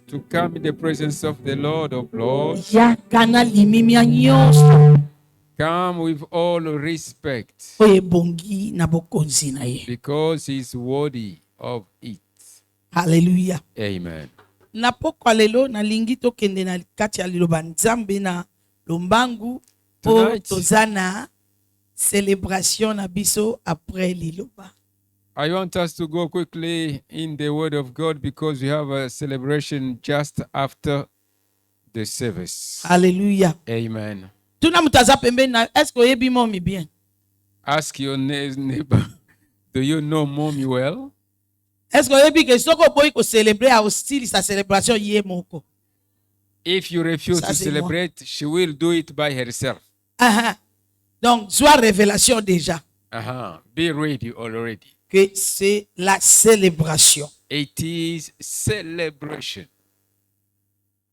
to come in the presence of the Lord of Lords. yakana limimia nyonso Come with all respect, oyo ebongi na bokonzi na ye. because he is worthy of it. Haleluya. Amen. Na pokwa lelo nalingi tokende na kati ya liloba nzambe na lombangu po Tonight, toza na célébration na biso après liloba. I want us to go quickly in the Word of God because we have a celebration just after the service. Haleluya. Amen. Tuna mutaza pembeni na est-ce que oyebi momi bien? Ask your neighbor, do you know mommy well? Est-ce que oyebi ke soko boyi ko célébrer a hostile sa célébration ye moko? If you refuse Ça, to c'est moi. celebrate, she will do it by herself. Donc, soit révélation déjà Be ready already. que c'est la célébration. It is celebration.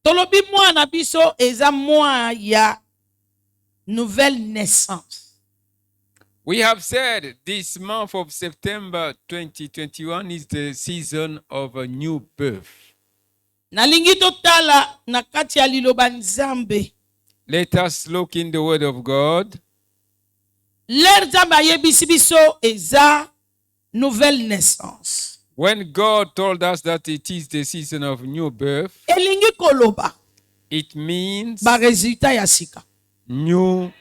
Tolobi moi na biso eza moi ya nouvelle naissance. We have said this month of September 2021 is the season of a new birth. Nalingi totala na kati ya liloba nzambe. Let us look in the Word of God. L'ère nzambe ayebisi biso eza nouvelle naissance. When God told us that it is the season of new birth, Elingi koloba it means ba résultat ya sika. new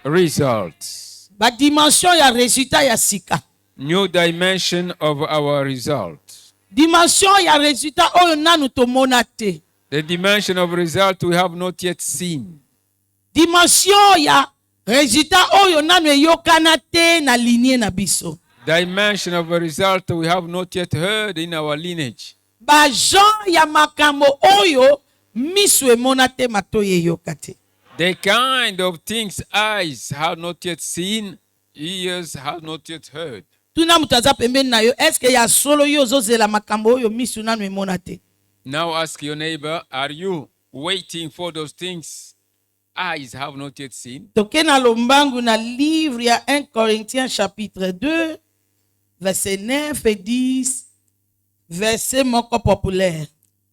results, Ba dimension ya résultat ya sika. new dimension of our result. Dimension ya résultat oyo nanu tomona te. The dimension of result we have not yet seen. Dimension ya résultat oyo nanu eyokana te na lignée na biso. Dimension of a result we have not yet heard in our lineage. Ba Jean ya makambo oyo miso emona te matoyi eyoka te. The kind of things eyes have not yet seen, ears have not yet heard. Tuna mutaza pembeni na yo, eske ya solo yo ozozela makambo oyo miso nanu emona te? Now ask your neighbor, are you waiting for those things eyes have not yet seen? Toke na lombangu na livre ya 1 Corinthiens chapitre 2 verset 9 et 10 verset moko populaire.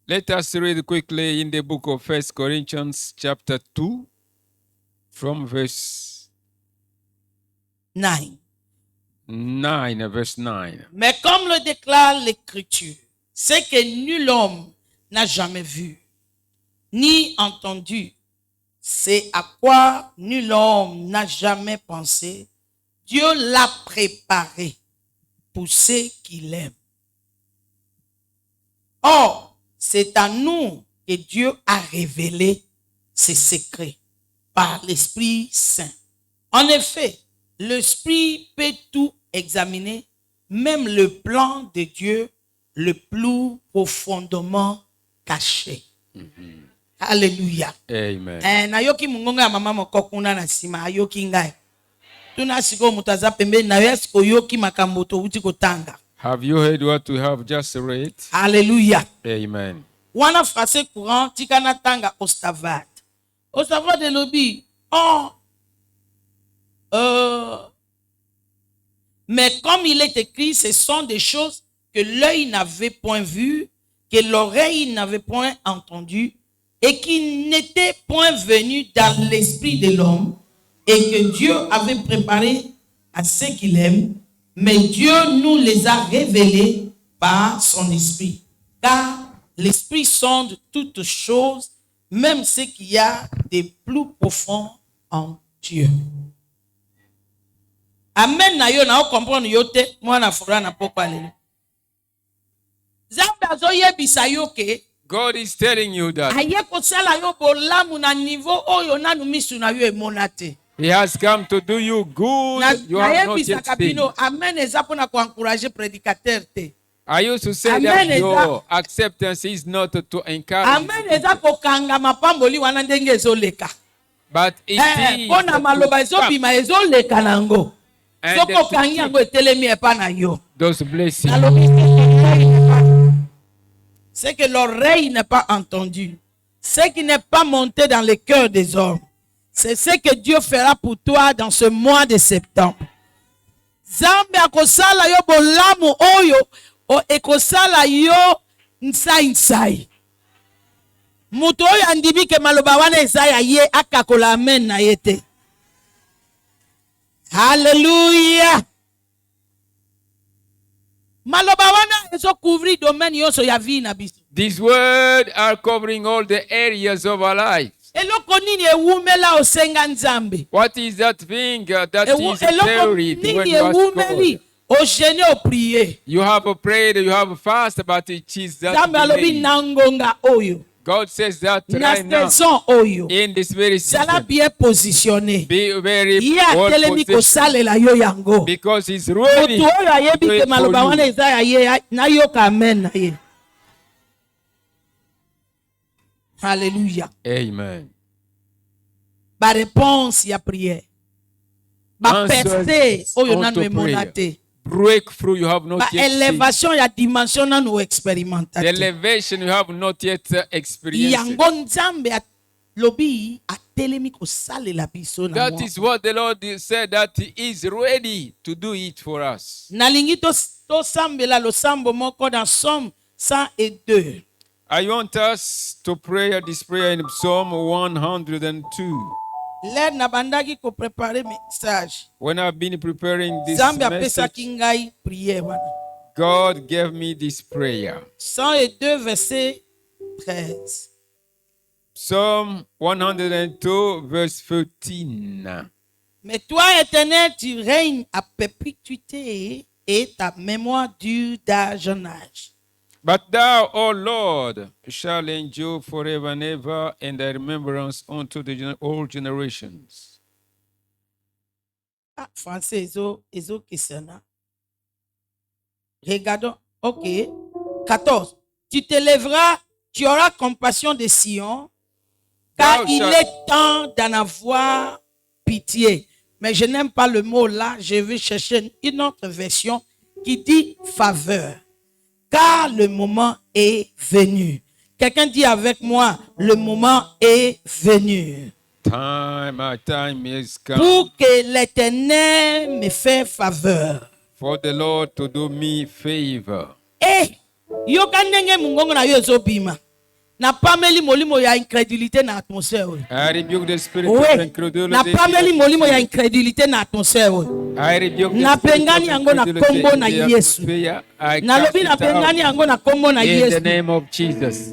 Let us read quickly in the book of 1 Corinthians chapter 2 from verse 9. 9, verse 9. Mais comme le déclare l'Écriture, ce que nul homme n'a jamais vu, ni entendu, c'est à quoi nul homme n'a jamais pensé, Dieu l'a préparé pour ceux qui l'aiment. Or, c'est à nous que Dieu a révélé ses secrets par l'Esprit Saint. En effet, l'Esprit peut tout examiner, même le plan de Dieu le plus profondément caché. Alléluia. Amen. Nayoki mungonga ya mama moko kuna na sima ayoki ngai. Tuna siko mutaza pembeni na yesko yoki makambo to uti kotanga. Have you heard what we have just read? Alléluia. Amen. Wana français courant tikana tanga ostavad. Ostavad de lobby. Oh. Mais comme il est écrit, ce sont des choses que l'œil n'avait point vues, que l'oreille n'avait point entendues, et qui n'étaient point venues dans l'esprit de l'homme, et que Dieu avait préparé à ceux qui l'aiment, mais Dieu nous les a révélés par son esprit. Car l'esprit sonde toutes choses, même ce qu'il y a de plus profond en Dieu. Amen na yo na o comprendre yo te mwana fura na pokwa lelo. Zambe azoyebisa yo ke God is telling you that aye kosala yo bolamu na niveau oyo nanu misu na yo emona te. He has come to do you good. You have not yet seen. Amen eza pona ko encourager prédicateur te. I used to say that your acceptance is not to encourage. Amen eza ko kanga mapamboli wana ndenge ezoleka. But it is pona maloba ezobima ezoleka nango. Soko kangi yango etelemi epa na yo. Those blessings. C'est que l'oreille n'est pas entendue. Ce qui n'est pas monté dans le cœur des hommes. C'est ce que Dieu fera pour toi dans ce mois de septembre. Zambe akosala yo bolamu oyo o ekosala yo nsai nsai. Muto oyo andibi ke maloba wana eza ya ye akakola amen na ye te. Hallelujah. Maloba wana ezo couvrir domaine yonso ya vie na biso. These words are covering all the areas of our life. Eloko nini ewumela osenga Nzambe? What is that thing that is Eloko buried when nini you ask ewumeli God? ogene o prier. You have prayed, you have fasted, but it is that Nzambe alobi delay. nangonga oyo. God says that Na right now, saison oyo. in this very Sala season, bien positionné. be very Ye well atelemi positioned, kosalela yo yango. because He's ready Mutu oyo to ayebi do ke it for maloba wana you. eza ya ye na yoka amen na ye. Hallelujah. Amen. Ba réponse ya prière. Ba percée oyo nanu emona te. Breakthrough you have not Ba yet seen. élévation ya dimension nanu expérimenta The te. elevation you have not yet experienced. Yango Nzambe lobi atelemi kosalela biso na That mwa. is what the Lord said, that He is ready to do it for us. Nalingi tosambela losambo moko dans Somme 102. I want us to pray this prayer in Psalm 102. L'aide na bandaki ko préparer message. When I've been preparing this Nzambe message, apesaki ngai prière wana. God gave me this prayer. 102 verset 13. Psalm 102, verse 13. Mais toi, Éternel, tu règnes à perpétuité et ta mémoire dure d'âge en âge. But thou, O Lord, shall endure forever and ever, and thy remembrance unto all generations. Ah, français, ezo kisana. Regardons. Ok. 14. Tu te lèveras, tu auras compassion de Sion, car il est temps d'en avoir pitié. Mais je n'aime pas le mot là, je vais chercher une autre version qui dit faveur. Car le moment est venu. Quelqu'un dit avec moi, le moment est venu. My time is come. Pour que l'Éternel me fasse faveur. For the Lord to do me favor. Yo kandenge mungongo na yo ezobima. Na pameli molimo ya incrédulité na atmosphère. I rebuke the spirit of incredulity. Na pameli molimo ya incrédulité na atmosphère. I rebuke Na the spirit pengani of yango na incredulity kombo na in the Yesu. atmosphere. I Na cast lobi it na pengani out yango na kombo na in the Yesu. name of Jesus.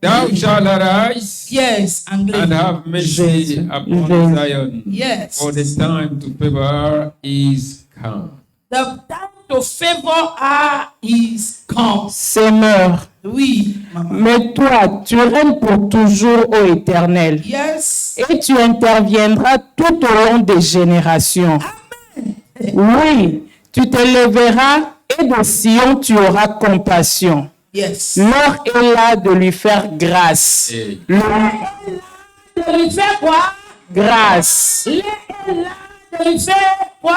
Thou shalt arise Yes, anglais. and have mercy upon Zion. Yes. For the time to favor is come. The time to favor is come. Seigneur, Oui, maman. mais toi, tu règnes pour toujours, ô Éternel, Yes. et tu interviendras tout au long des générations. Oui, tu te lèveras et de Sion tu auras compassion. Yes. L'heure est là de lui faire grâce. Hey. De lui faire quoi? Grâce. Il est là de lui faire quoi?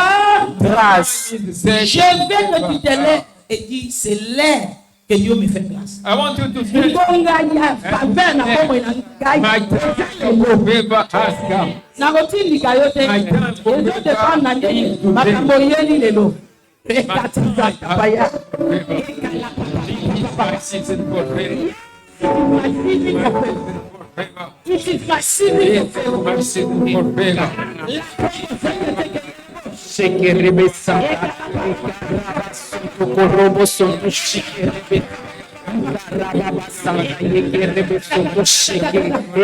Grâce. Je veux que tu te lèves et dis, c'est l'air que Dieu me fait grâce. I want you to say, Ngonganya faveur na kombo na ngai. my time of favor has come. Nakotindika yo te. Ezodependre na nini makambo yeli lelo. Ekatiza tabaya. My season for favor. It is my season for favor. My season for favor. Shekerebe santa. Korobo soto shekerebe. Karaba santa yekerebe soto sheke.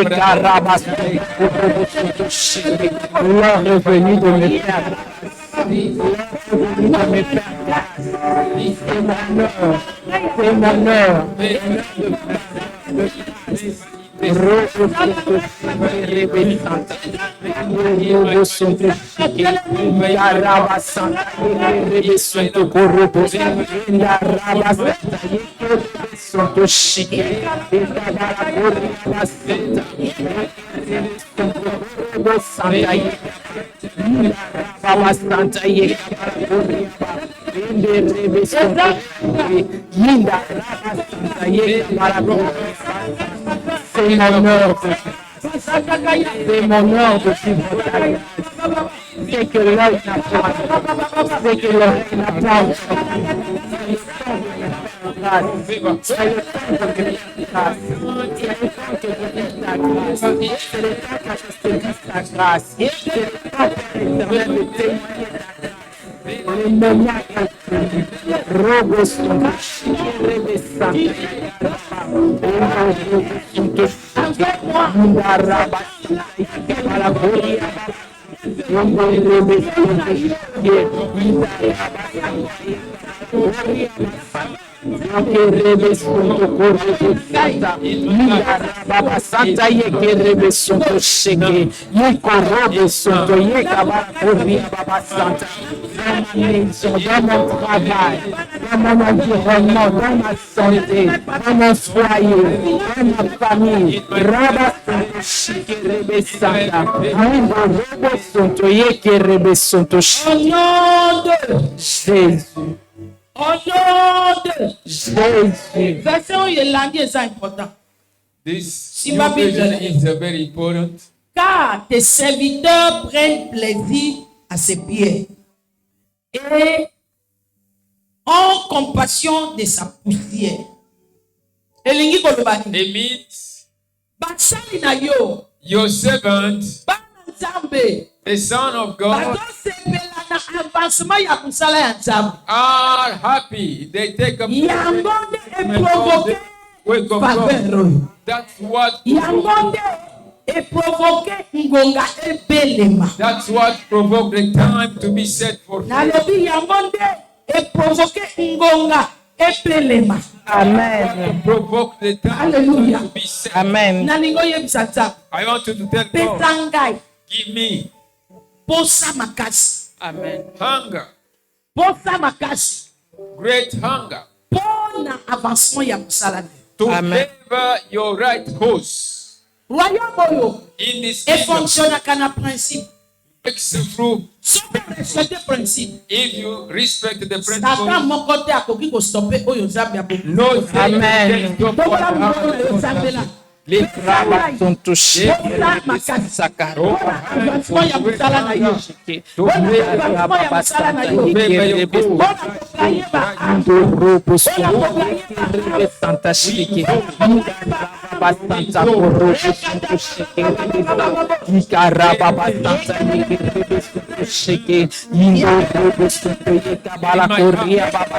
Karaba soto korobo soto sheke. L'heure est venue de me faire grâce. L'heure est venue de me faire grâce. C'est mon heure. C'est mon heure. Robo soto shekerebe santa. Robo soto sheke. Karaba santa yekerebe soto korobo. Karaba santa yekerebe soto sheke. Karaba santa yekerebe soto korobo santa yekerebe. Baba Santa Yeka Rebe Santa Linda Santa Yeka. C'est mon heure. C'est mon heure de vivre. C'est que l'œil n'a pas. C'est que l'œil n'a pas. grâce. C'est le temps de venir ta grâce. C'est le temps que venir ta grâce. C'est le temps que je te dise ta grâce. C'est le temps, Père éternel, de témoigner ta grâce. Le moment est venu. Robo son rebe santa. Santa ye que rebe sonto shege ye korobe sonto ye kabala koria baba santa dans ma maison, dans mon travail, dans mon environnement, dans ma santé, dans mon foyer, dans ma famille. Raba sonto shege rebe santa ye korobe sonto ye que rebe sonto shege. Au nom de Jésus, Au nom de Jésus. Verset où il est langué, c'est important. This Si new ma Bible version est- is very important. Car tes serviteurs prennent plaisir à ses pieds et ont compassion de sa poussière. Elingi kolobani. It means Basali na yo. your servant, Bana nzambe. the Son of God, Bazosepela na avancement ya kusala ya nzambe. are happy. They take up Yango nde eprovoke wake of faveur God. oyo. That's what Yango nde eprovoke ngonga ebelema. that's what provoked the time to be set for free. Nalobi yango nde eprovoke ngonga ebelema. Amen. Provoke the time Hallelujah. to be set. Amen. Nalingo yebisa nzambe. I want you to tell God, Pesa ngai give me posa makasi. Amen. hunger, Posa makasi. great hunger, Pona avancement ya mosala. to Amen. favor your right course Royaume oyo in this kingdom. efonctionnaka na principe. Makes through Soki respecte principe. if you respect the Satan principle. moko te akoki kostope oyo nzambe abomi. No Satan Amen. can stop Tokola what moko oyo happens. nzambe la. Les Raba sonto shege Posa rebe makasi. saka. Pona avancement ya mosala na yo. To Pona avancement ya mosala na yo. Pona koplaye ba Ando robo sonto rebe santa shege. Raba santa robo sonto shege rebe santa. Ikaraba santa yeke rebe sonto shege. Indo robo sonto yeka bala koria baba.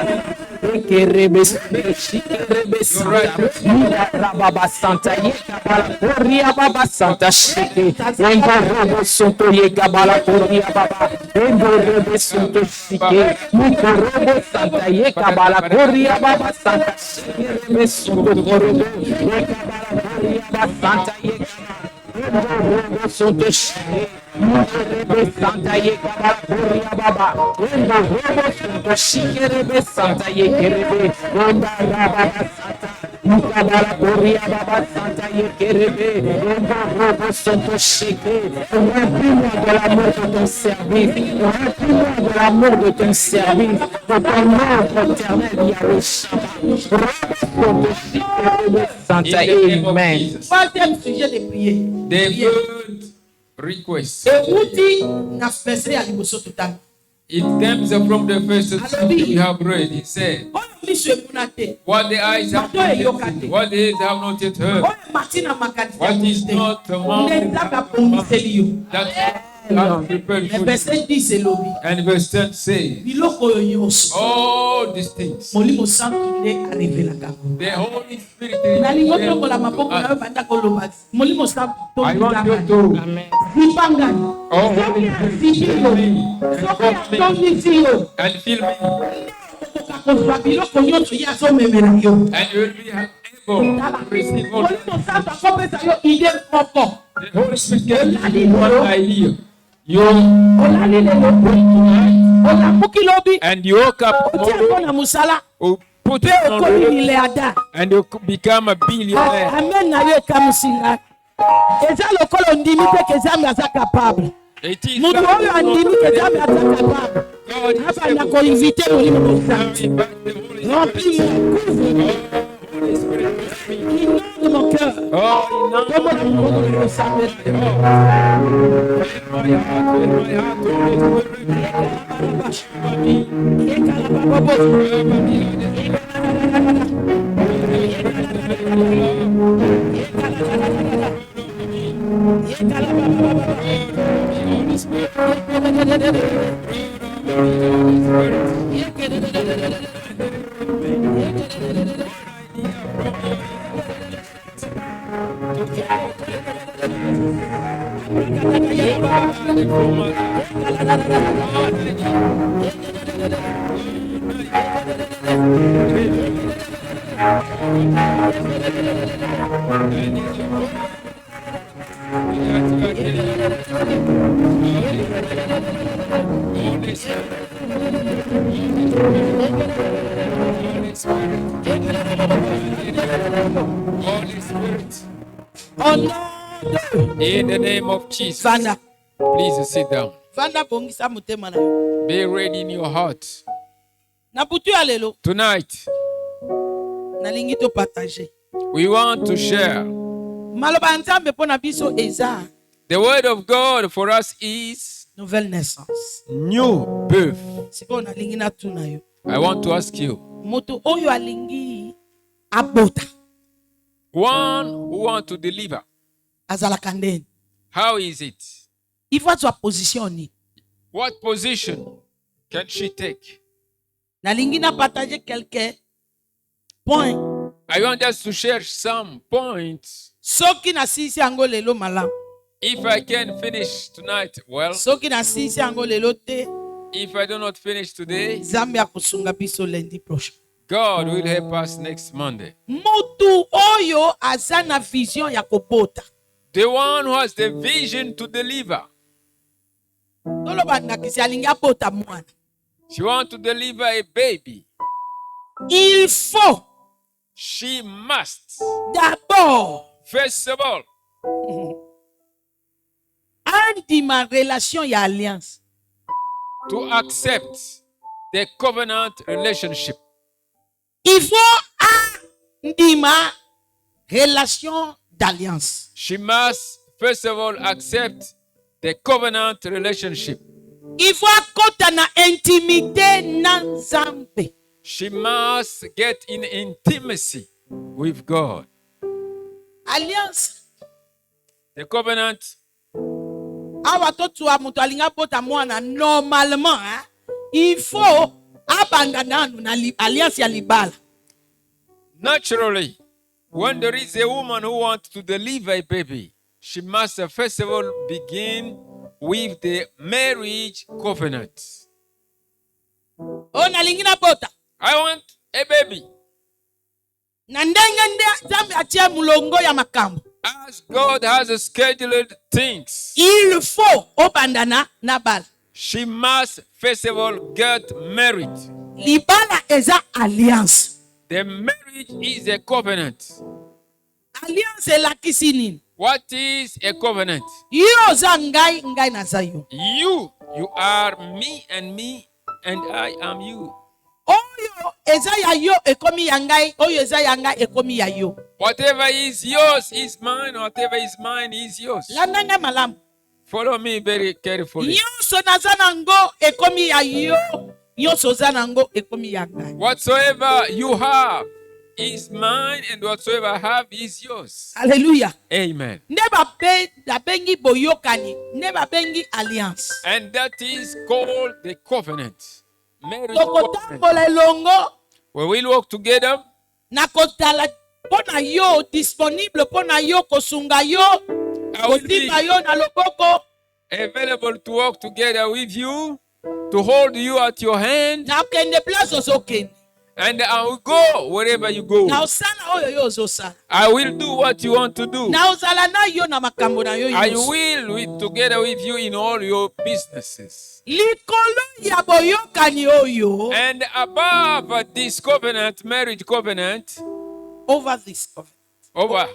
Yeke rebe sonto shege rebe santa. Ikaraba santa yeka bala koria baba santa shege. Indo robo sonto yeka bala koria baba. Indo robo sonto shege. Indo robo santa yeka bala koria baba santa shege rebe sonto korobo. Yeka bala koria baba santa yeka bala sonto shege. Rebe santa yeka bala koria baba. Indo robo sonto shege rebe santa yeka rebe. Indo raba santa. Mukabala koria baba santa yekerebe. Indo robo sonto shege. Remplis-moi de l'amour de ton service. Remplis-moi de l'amour de ton service. De ton œuvre éternelle, Yahweh Shabbat. Robo sonto shege rebe santa. In the name of Amen. Jesus. troisième sujet de prier. The Prier. third request. Ewuti na fese ya liboso tutanga. It comes from the first scripture we have read. He said, Oyo miso ekuna te. what the eyes have not yet seen, what the ears have not yet heard, Oyo mati na makanisi ya what is te. not among Nde nzambe apongiseli yo. that God prepared Mais for you. verset 10 elobi. And verse 10 says, Biloko oyo nyonso. all these things, Molimo santu nde arevelaka. the Holy Spirit Nalingo is tongola maboko na yo banda koloba. Molimo santu I want you tongizanga. to, Amen. Zibangani. oh Soki Holy asiki Spirit, yo. fill me and Soki cover me atongisi yo. and fill me, Okoka kozwa biloko nyonso ye azomemela yo. and you will be able to receive all. Molimo santu akopesa yo ide moko. The Holy Spirit can give you one idea. You Olali lelo. Olambuki lobi. and you woke up Otia tomorrow, ko na musala. put Pe it on okomi the miliada. and you become a billionaire. Amen na yo ekamusinga. Eza lokolo ndimi pe ke Nzambe aza capable. It is Mutu oyo andimi ke Nzambe aza capable. God is Abanda ko inviter molimo mosantu. coming back the Holy Spirit. Remplis-moi, couvre-moi, Holy Spirit. inonde mon cœur. Oh, no. Comme la moko na yo Nzambe. Fill my heart, Holy Spirit. Ekala babobo. Holy Spirit. Au nom de In the name of Jesus. Vanda. Please sit down. Vanda bongisa motema na yo. Be ready in your heart. Na butu ya lelo, Tonight, nalingi to partager. we want to share. Maloba nzambe pona biso eza The word of God for us is nouvelle naissance. new birth. Siko nalingi na tuna yo. I want to ask you, Moto oyo alingi abota. one who want to deliver, Azalaka ndeni. how is it? Il faut sa position ni. What position can she take? Nalingi na partager quelques points. I want us to share some points. Soki na sisi yango lelo malamu. If I can finish tonight, well. Soki na sisi yango lelo te, If I do not finish today, Nzambe akusunga biso lundi prochain. God will help us next Monday. Mutu oyo aza na vision ya kobota. The one who has the vision to deliver. Toloba ndakisi alingi abota mwana. She wants to deliver a baby. Il faut She must, d'abord first of all, andima relation ya alliance. to accept the covenant relationship. Il faut andima relation d'alliance. She must, first of all, accept the covenant relationship. Il faut akota na intimité na Nzambe. She must get in intimacy with God. Alliance. The covenant, Awa totua mutu alinga bota mwana normalement, hein? Il faut abanda nanu na alliance ya libala. naturally, when there is a woman who wants to deliver a baby, she must first of all begin with the marriage covenant. O nalingi na bota. I want a baby. Na ndenge Nzambe atie mulongo ya makambo. As God has scheduled things, Il faut obandana na bala. she must first of all get married. Libala eza alliance. The marriage is a covenant. Alliance elakisi nini? What is a covenant? Yo oza ngai, ngai naza yo. You are me, and I am you. Oyo eza ya yo ekomi ya ngai, oyo eza ya ngai ekomi ya yo. Whatever is yours is mine, whatever is mine is yours. Landanga malamu. Follow me very carefully. Nyonso naza nango ekomi ya yo. Nyonso oza nango ekomi ya ngai. Whatsoever you have is mine, and whatsoever I have is yours. Hallelujah. Amen. Nde babengi boyokani, nde babengi alliance. And that is called the covenant. Marriage covenant. Tokotambola elongo We will walk together. na kotala pona yo disponible pona yo kosunga yo I will be kotimba yo na loboko available to walk together with you, to hold you at your hand, na okende place ozokende and I will go wherever you go. na osala oyo yo ozosala I will do what you want to do. na ozala na yo na makambo na yo I nyonso. will be together with you in all your businesses. Likolo ya boyokani oyo And above this covenant, marriage covenant, over this covenant. over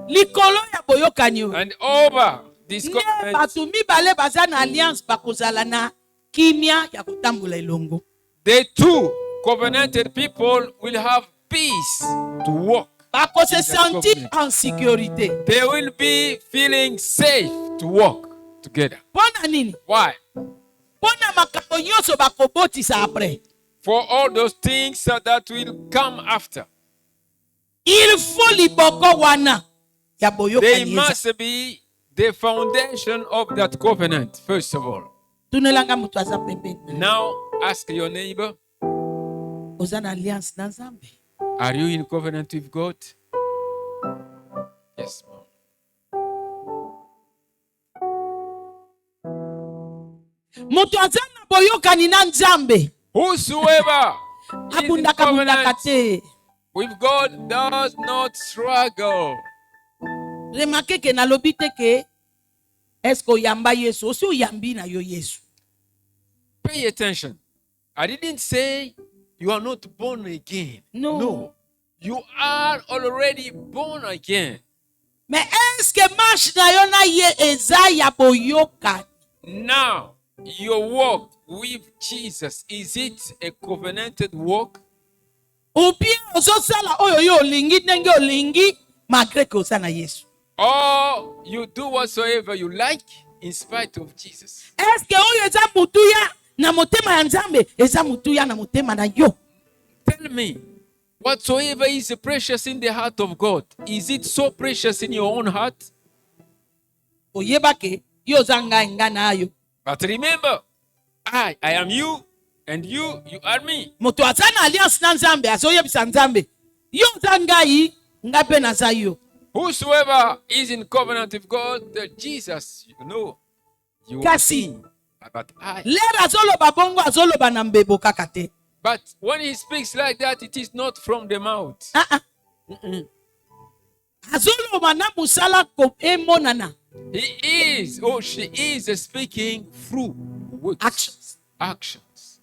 Likolo ya boyokani oyo and over this nde covenant, bato mibale baza na alliance bakozala na kimia ya kotambola elongo. the two covenanted people will have peace to walk. Bakose sentir en sécurité. They will be feeling safe to walk together. Pona nini? Why? Pona makambo nyonso bakobotisa après. For all those things that will come after. Il faut liboko wana ya boyoka They lieza. must be the foundation of that covenant, first of all. Tunelanga mutu aza pembeni. Now, ask your neighbor, Oza na alliance na Nzambe. are you in covenant with God? Yes, ma'am. Mutu aza na boyokani na Nzambe. Whosoever is in Abundaka bundaka covenant te. with God does not struggle. Remarquez que na lobi te ke est-ce que oyamba Yesu osi oyambi na yo Yesu. Pay attention. I didn't say you are not born again. No. You are already born again. Mais est-ce que marche na yo na ye eza ya boyoka? Now, your walk with Jesus, is it a covenanted walk? Ou bien ozosala oyo yo olingi ndenge olingi malgré que oza na Yesu. Or you do whatsoever you like in spite of Jesus? Est-ce que oyo eza mutuya na motema ya Nzambe eza mutuya na motema na yo? Tell me, whatsoever is precious in the heart of God, is it so precious in your own heart? Oyeba ke yo oza ngai nga na yo. But remember, I am you, and you are me. Moto aza na alliance na Nzambe azoyebisa Nzambe yo oza ngai nga pe naza yo. Whosoever is in covenant with God, Jesus, you are Kasi me, but I. lera azoloba bongo azoloba na mbebo kaka te. But when he speaks like that, it is not from the mouth. Azoloba na musala ko emonana. He is or she is speaking through words, actions.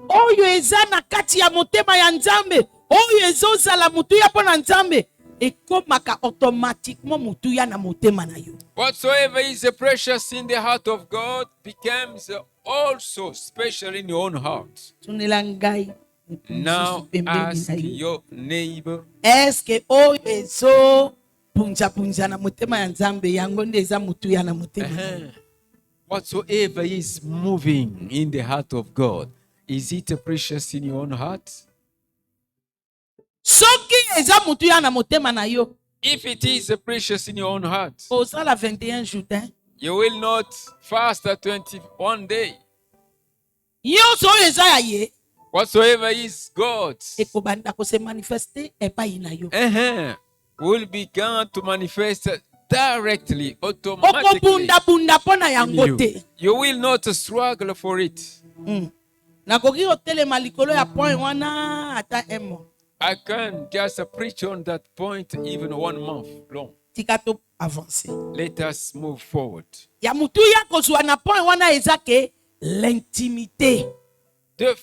Oyo eza na kati ya motema ya Nzambe, oyo ezozala mutuya pona Nzambe, ekomaka automatiquement mutuya na motema na yo. Whatsoever is precious in the heart of God becomes also special in your own heart. Tunela ngai. Now ask your neighbor, Est-ce que oyo ezo punja na motema ya Nzambe yango nde eza mutuya na motema na yo? whatsoever is moving in the heart of God, is it precious in your own heart? Soki eza mutuya na motema na yo, If it is precious in your own heart, ozala 21 jours. you will not fast 21 day. Nyonso oyo eza ya ye, Whatsoever is God's ekobanda ko se manifester epai na yo. will begin to manifest directly, automatically. Okobunda pona in yango you. te. You will not struggle for it. Nakoki kotelema likolo ya point wana ata emo. I can just preach on that point even 1 month long. Tika to avancer. Let us move forward. Ya mutuya kozwa na point wana eza ke l'intimité. The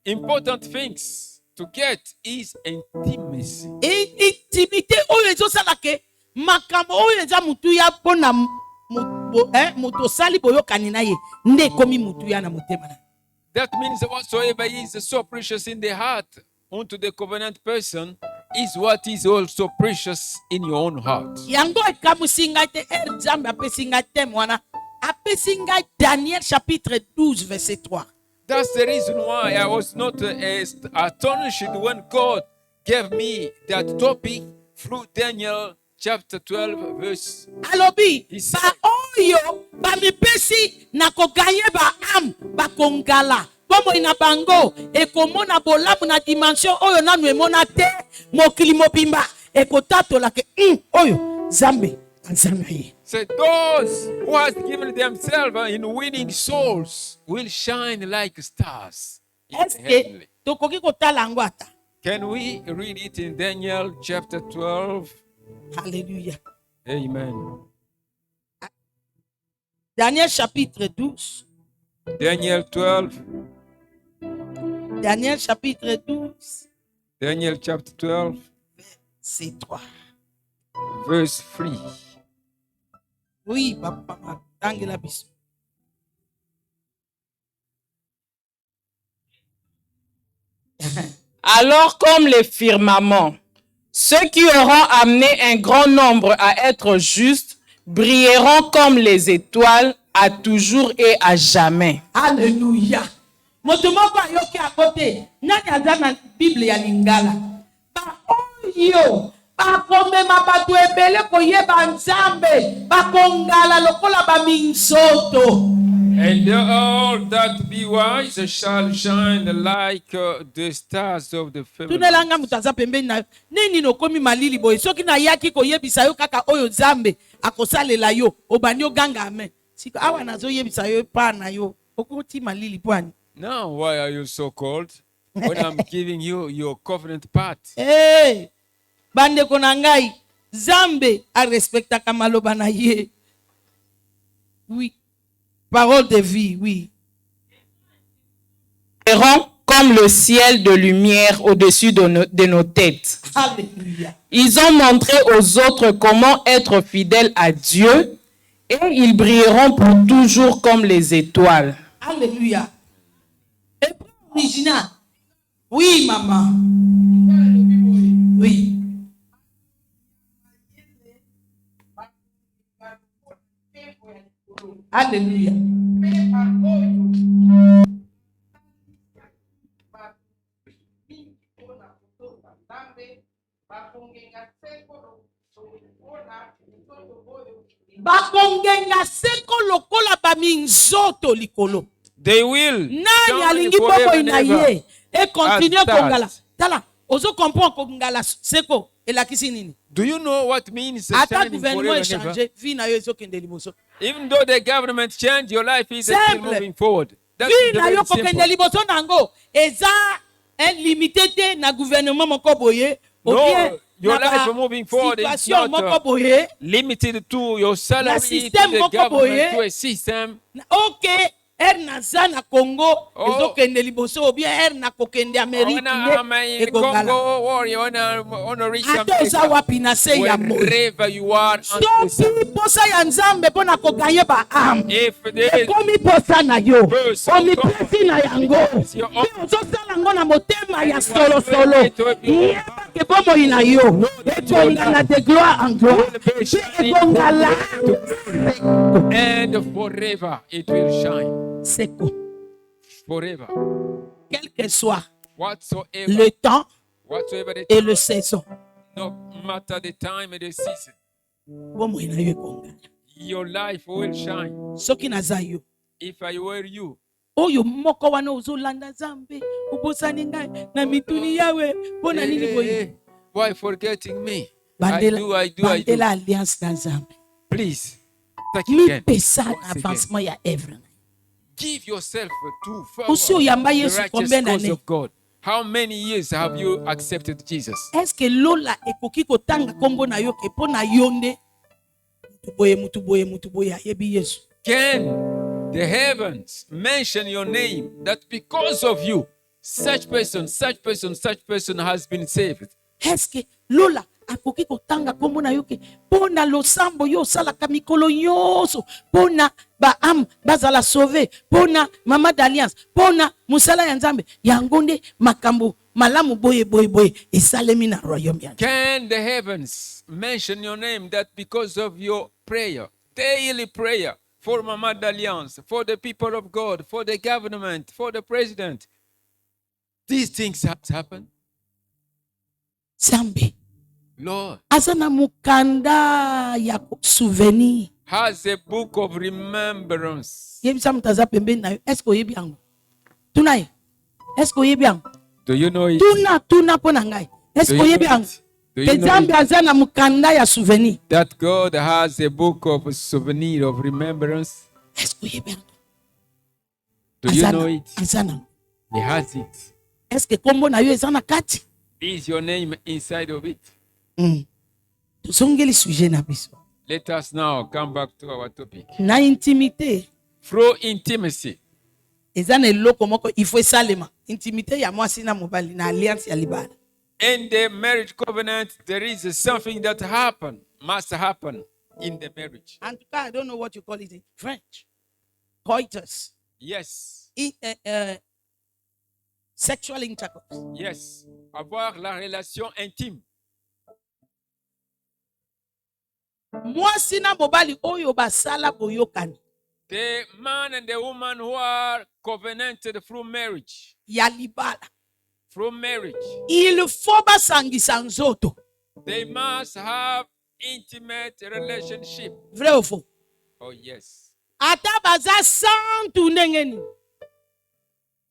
important things to get is intimacy. Intimité oyo ezosala ke makambo oyo eza mutuya pona moto sali boyokani na ye nde komi mutuya na motema na. That means whatsoever is so precious in the heart unto the covenant person is what is also precious in your own heart. Yango ekamusi ngai te Nzambe apesi ngai teme wana apesi ngai Daniel chapitre 12 verset 3. That's the reason why I was not astonished when God gave me that topic through Daniel chapter 12 verse. Alobi He ba oyo ba mipesi na koganye ba am ba kongala pomo ina bango ekomona bolamu na dimension oyo nanu emona te mokili mobimba ekotatola ke oyo Zambe anzana ye. So those who has given themselves in winning souls will shine like stars in the Eske heavenly. tokoki kotala yango ata? Can we read it in Daniel chapter 12? Hallelujah. Amen. Daniel chapitre 12. Daniel 12. Daniel chapitre 12. Daniel chapter 12, C'est 3. verse 3. Oui, papa, tangela biso. Alors comme les firmaments, ceux qui auront amené un grand nombre à être justes brilleront comme les étoiles à toujours et à jamais. Alléluia. Moto moko ayoki akote nani aza na Bible ya Lingala. Ba yo bakomema bato ebele koyeba nzambe bakongala lokola baminzoto. And all that be wise shall shine like the stars of the firmament. Tunelanga mutu aza pembeni na yo nini nokomi malili boye soki nayaki koyebisa yo kaka oyo nzambe akosalela yo obandi oganga amen siko awa nazoyebisa yo pa na yo okoti malili pwani. Now, why are you so cold when I'm giving you your covenant part? Hey, bandeko na ngai nzambe arespectaka maloba na ye. Oui, parole de vie, oui. Verront comme le ciel de lumière au-dessus de nos têtes. Alléluia. Ils ont montré aux autres comment être fidèles à Dieu et ils brilleront pour toujours comme les étoiles. Alléluia. Hébreu original. Oui, maman. Oui. Alléluia. Bakongenga seko lokola baminzoto likolo. They will Nani shine alingi forever boko and ina ever. ye e continue As stars. kongala. Tala, ozo comprend kongala seko elakisi nini? Do you know what means Ata shining gouvernement forever and ever? échangé, vie na yo ezokende liboso. Even though the government changed, your life is still Simple. moving forward. That's Vie na very yo kokende simple. liboso nango eza limité te na gouvernement moko boye ou No, bien your na life ba moving forward is situation not moko boye. limited to your salary, to system the moko government, boye. to a system. Ok, naza na Congo Oh. ezokende liboso ou bien na kokende Amérique When I'm in ekongala. Congo, or you wanna reach Ate oza America, wapi na se ya moi. wherever you are, Soki posa ya nzambe mpona koganye ba ame if there is ekomi posa na yo Person omipesi na yango It's your own. mpe ozosala yango na motema ya solosolo yebake bomoi na yo ekongala de gloire en gloire mpe ekongala and forever it will shine. seko Forever. quel que soit Whatsoever, le temps whatsoever the et le saison no matter the time and the season, bomoi na yo ekongala your life will shine. soki naza yo If I were you, oyo moko wana ozolanda nzambe obosani ngai na mituni yawe mpona nini boye why forgetting me? bandela I do. alliance na nzambe Please, take it again. mipesa na Once again. avancement ya evre Give yourself to Osi oyamba the Yesu righteous combien cause d'années? of God. How many years have you accepted Jesus? est-ce que lola ekoki kotanga kombo na yo ke mpo na yo nde mutu boye ayebi Yesu? Can the heavens mention your name that because of you, such person has been saved? est-ce que lola akoki kotanga kombo na yo ke mpo na losambo yo osalaka mikolo nyonso mpo na baame bazala sauve mpo na mama d'alliance mpo na mosala ya nzambe yango nde makambo malamu boye esalemi na royaume ya Can the heavens mention your name that because of your prayer, daily prayer for Mama d'Alliance, for the people of God, for the government, for the president, these things have happened? nzambe Lord aza na mokanda ya souvenir has a book of remembrance. yebisa moto aza pembeni na yo est-ce que oyebi yango tuna ye est-ce que oyebi yango Do you know it? tuna mpo na ngai est-ce Do que you oyebi know yango it? Do ke you know nzambe it? aza na mokanda ya souvenir That God has a book of souvenir of remembrance? est-ce que oyebi yango Do you know it? aza na He has it. est-ce que kombo na yo eza na kati Is your name inside of it? tozongeli sujet na biso Let us now come back to our topic. na intimité Through intimacy, eza na eloko moko ifo esalema intimité ya mwasi na mobali na alliance ya libala in the marriage covenant, there is something that must happen in the marriage. en tout cas I don't know what you call it in French coitus Yes, sexual intercourse yes. Avoir la relation intime. mwasi na mobali oyo basala boyokani The man and the woman who are covenanted through marriage. ya libala Through marriage. il faut basangisa nzoto They must have intimate relationship. Vrai ou faux? Oh yes. Ata baza santu ndenge nini.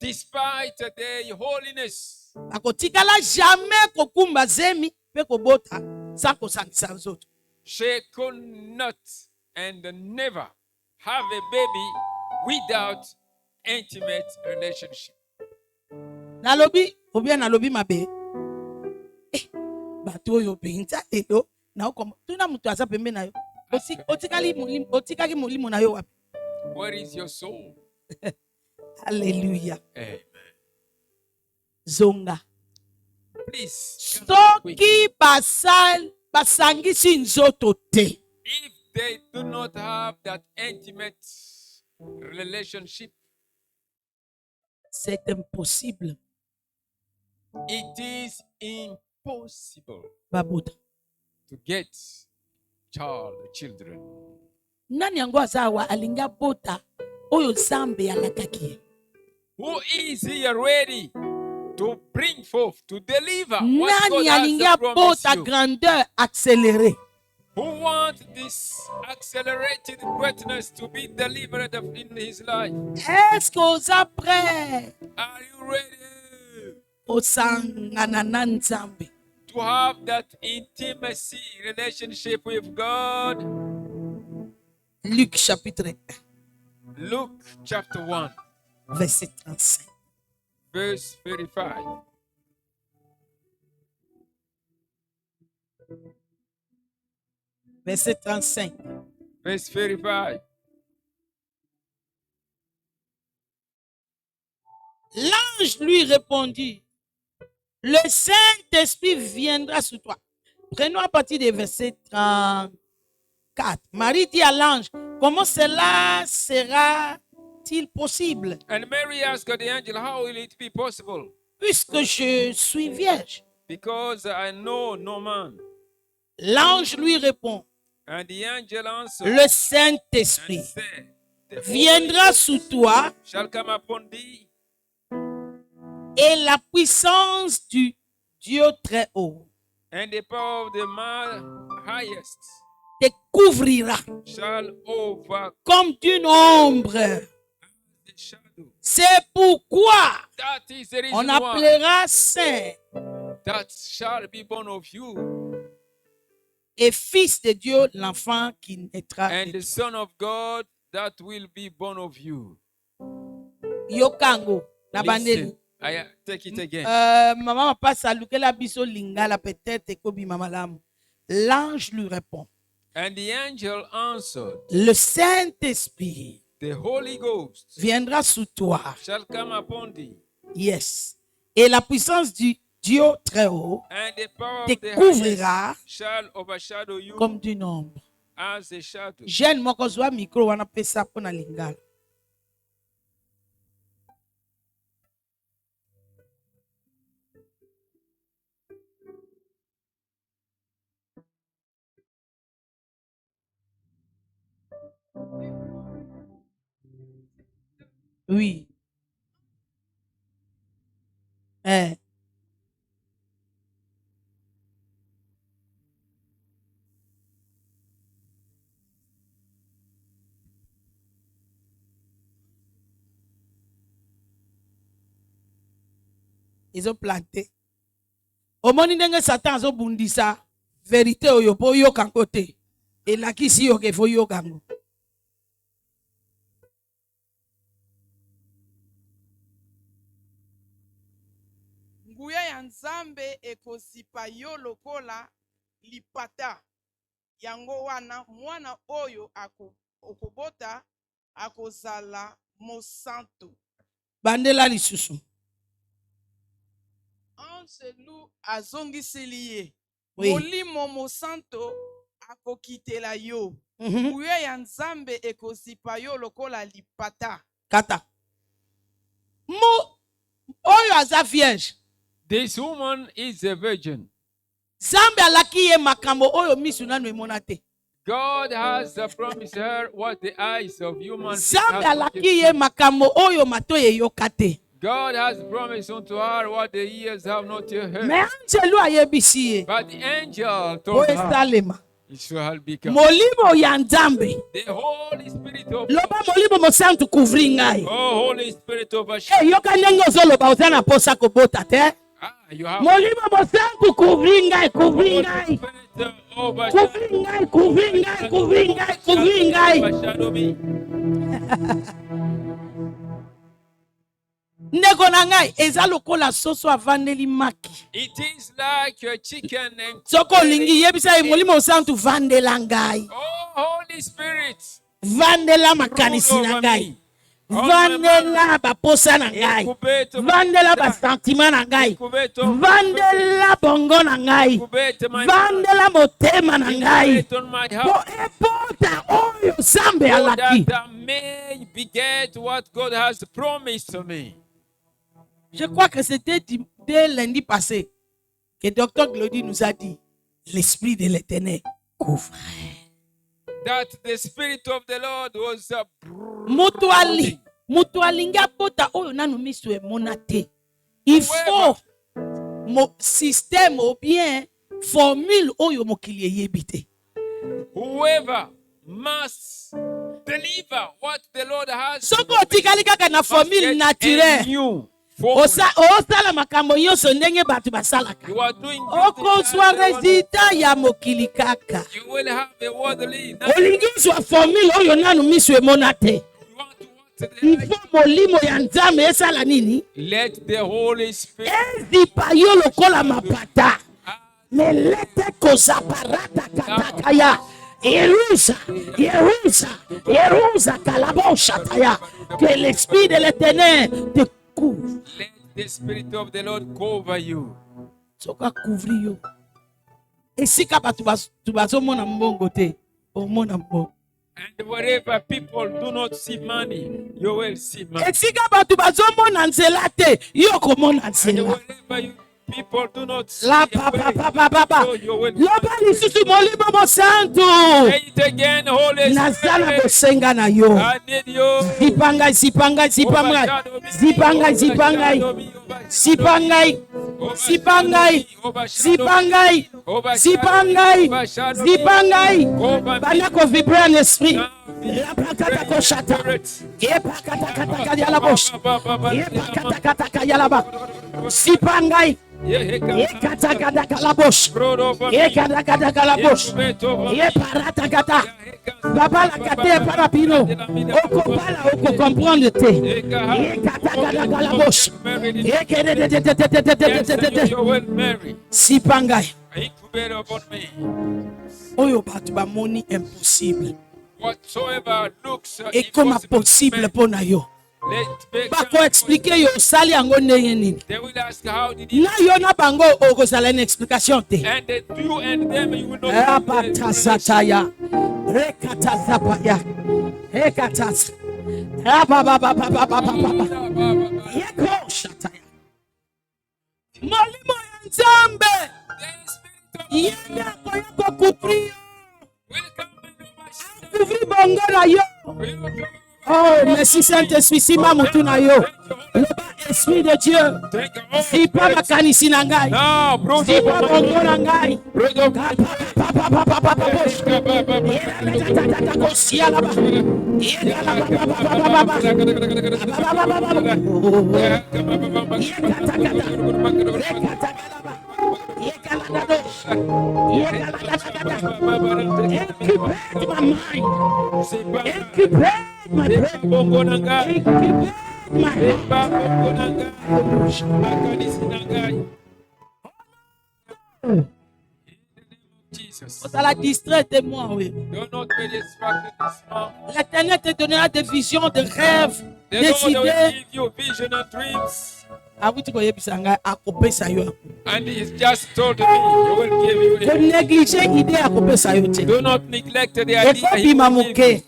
Despite their holiness, Akotikala jamais kokumba zemi pe kobota sans kosangisa nzoto. she could not and never have a baby without intimate relationship. Nalobi, ou bien nalobi mabe. Bato oyo penza lelo na okoma. Tuna mutu aza pembe na yo. Otikaki molimo na yo wapi? Where is your soul? Hallelujah. Amen. Zonga. Please. come quickly. Soki basangisi nzoto te. If they do not have that intimate relationship, C'est impossible. it is impossible Babota. to get children. Nani yango azawa alinga bota oyo Zambe alakaki. Who is here ready to bring forth, to deliver what Nani God has alinga promised bota you? grandeur accélérée. Who wants this accelerated greatness to be delivered in his life? Est-ce que oza prêt Are you ready osangana na Nzambe? to have that intimacy relationship with God? Luc chapitre 1, Luke chapter 1, verset 35. verse 35. Verset 35. Verse 35. L'ange lui répondit, le Saint-Esprit viendra sur toi. Prenons à partir du verset 34. Marie dit à l'ange, comment cela sera-t-il possible, And Mary asked the angel, how will it be possible? puisque je suis vierge? Because I know no man. L'ange lui répond, And the angel answered le and Saint-Esprit said, the Holy viendra Ghost sur toi shall come upon thee, et la puissance du Dieu très haut and the power of the highest te couvrira shall overcome comme d'une ombre. the shadow. C'est pourquoi That is the reason on why appellera saint that shall be born of you, et fils de Dieu l'enfant qui naîtra. and de the toi. Son of God that will be born of you. Yokango na bandeli. Listen, I take it again. Maman passe à lukela biso lingala peut-être ekobima malamu. L'ange lui répond, And the angel answered, le Saint-Esprit the Holy Ghost viendra sur toi. shall come upon thee, Yes. Et la puissance du Dieu très haut and the power te of the couvrira highest shall overshadow you comme d'une ombre. as a shadow. Jeune moko zwa micro wana pesa pona lingala. Oui. Ils ont planté. Omoni ndenge Satan azobundisa vérité oyo po yoka ngo te. Elakisi yo ke fo yoka ngo. nguya ya nzambe ekosipa yo lokola lipata yango wana mwana oyo okobota akozala mosantu. Bandela lisusu. Anselu azongiseli ye, Oui. molimo mosantu akokitela yo. Mhm. nguya ya nzambe ekosipa yo lokola lipata. Kata. Mo oyo aza vierge. This woman is a virgin. Zambe alaki ye makambo oyo misu nanu emona te. God has promised her what the eyes of human beings Zambe have not alaki yet ye seen. makambo oyo mato eyoka te. God has promised unto her what the ears have not yet heard. Mais angelo ayebisi ye. But the angel O told her, esalema. it shall become. Molimo ya Nzambe. The Holy Spirit of Loba molimo mosantu couvrir ngai. Oh, Holy Spirit of Eh, yoka ndenge ozoloba oza na posa kobota te. you have Molimo mosantu couvrir ngai, couvrir Holy ngai. Spirit Couvrir ngai, couvrir ngai, couvrir ngai, couvrir ngai. overshadow me. Ndeko na ngai eza lokola soso avandeli maki. It is like a chicken and Soko olingi yebisa ye molimo mosantu vandela ngai. oh, Holy Spirit. Vandela makanisi na ngai. Vandela baposa na ngai. Vandela basentima na ngai. Vandela bongo na ngai. Vandela motema na ngai. Po epota oyo Nzambe So alaki. that I may beget what God has promised to me. Je crois que c'était dès lundi passé que Dr. Glody nous a dit l'Esprit de l'Éternel couvre. That the Spirit of the Lord was Moto alingi apota oyo nanu miso emona te. Il faut mo système ou bien formule oyo mokili eyebi te. whoever must deliver what the Lord has Soko otikali kaka na formule naturelle. new. Osala makambo nyonso ndenge bato basalaka. You are doing Okozwa resultat ya mokili kaka. you will have a worldly. Olingi ozwa formule oyo nanu miso emona te. You want to want Il the faut molimo ya Nzambe esala nini? let the Holy Spirit Ezipa yo lokola mapata. Melete kozaparata katakaya. Yerusa kalabosha taya. Que l'Esprit de l'Éternel te couvre. let the Spirit of the Lord cover you. Soka couvrir yo. Esika batu bazomona mbongo te. Omona mbongo. And wherever people do not see money, you will see money. Esika batu bazomona nzela te. Yo komona And nzela. wherever people do not see La a papa. way, so you will Loba lisusu molimo mosantu. say it again, Holy Nazala Spirit. bosenga na yo. I need you. Zipangai. Bana ko vibrer en esprit. La pakata ko shata. Kata ya la bosh. Kata ya la ba. Zipangai. Kata la bosh. Kata la bosh. Parata kata. Baba la kate para pino. Oko pala oko comprendre te. Kata la bosh. You will marry. Zipangai. Incubate upon me. Oyo bato bamoni impossible. Whatsoever looks Ekoma impossible to possible men, pona yo. let become Bako explique yo osali yango ndenge nini. They will ask how did he Na yo na bango okozala na explication te. and you and them you will not Rabatazataya. Rekatazapaya. Hekataz. Rabababababababa. Yeko shataya. Molimo ya Nzambe. Yenda koyako kuprio. Couvrir bongo na yo. Oh, merci Saint-Esprit, sima mutu na yo. Loba Esprit de Dieu. Zipa makanisi na ngai. Zipa bongo na ngai. Jesus. Osala distrait de moi, oui. Do not be distracted this morning. L'Éternel te donnera des visions, des rêves, The des Lord will idées. give you vision and dreams. Awuti koyebisa ngai akopesa yo. And He's just told me, He will give you Ko it. néglige idée akopesa yo te. Do not neglect the idea. He Ekobima will give you. moke.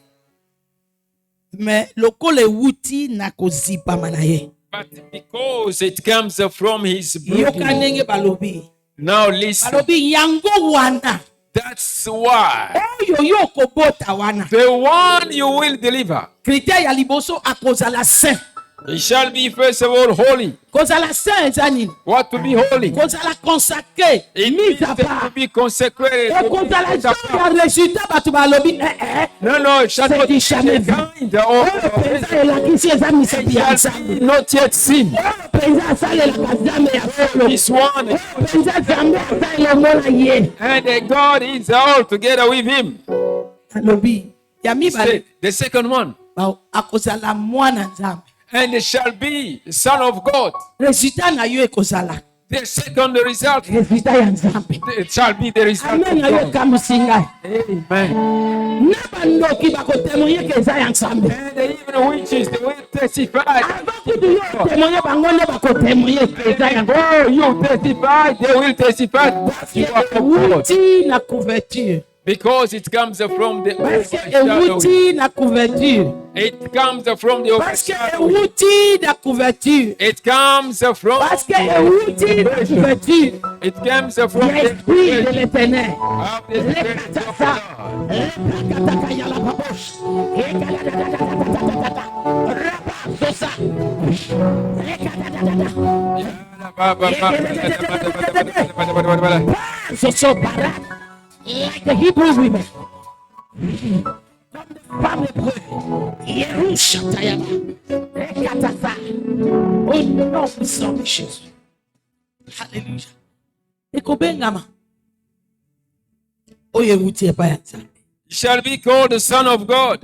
Mais lokola ewuti na kozipama na ye. But because it comes from His Yoka brooding. ndenge balobi. Now listen. Balobi yango wana. That's why Oyo yo kobota wana. the one you will deliver Critère ya liboso akozala saint. It shall be first of all holy. kozala saint eza nini? What to be holy? Kozala consacré, It means mis à to part. be consecrated. Et kozala genre ya résultat bato balobi No, it shall C'est not du be jamais vu. kind oyo or mpenza elakisi eza misapi ya it shall nzambe, be not yet sin. oyo mpenza asalelaka nzambe ya solo, This one, oyo mpenza nzambe asa elongola ye. and God is all together with him. alobi ya mibale The second one, akozala mwana nzambe, and it shall be the Son of God. resultat na yo ekozala The second result, resultat ya nzambe. it shall be the result amen na of yo God. ekamwisi ngai Amen. na bandoki bakotemoye ke eza ya nzambe. And even witches, they will testify. avant kutu yo otemoye bango nde bakotemoye ke eza ya nzambe. Oh, you testify, they will testify that you are from God. Euti na couverture, Because it comes from the parce que overshadowing. euti na couverture, It comes from the parce que overshadowing. euti na couverture, It comes from parce que euti na couverture It comes from the l'esprit de l'éternel. of the Spirit of God. Like the Hebrew women, comme des femmes hébreues, Yerusha Tayama, Rekatasa, au nom puissant de Jésus. Alléluia. Ekobengama, oye wuti epa ya nzambe. He shall be called the Son of God.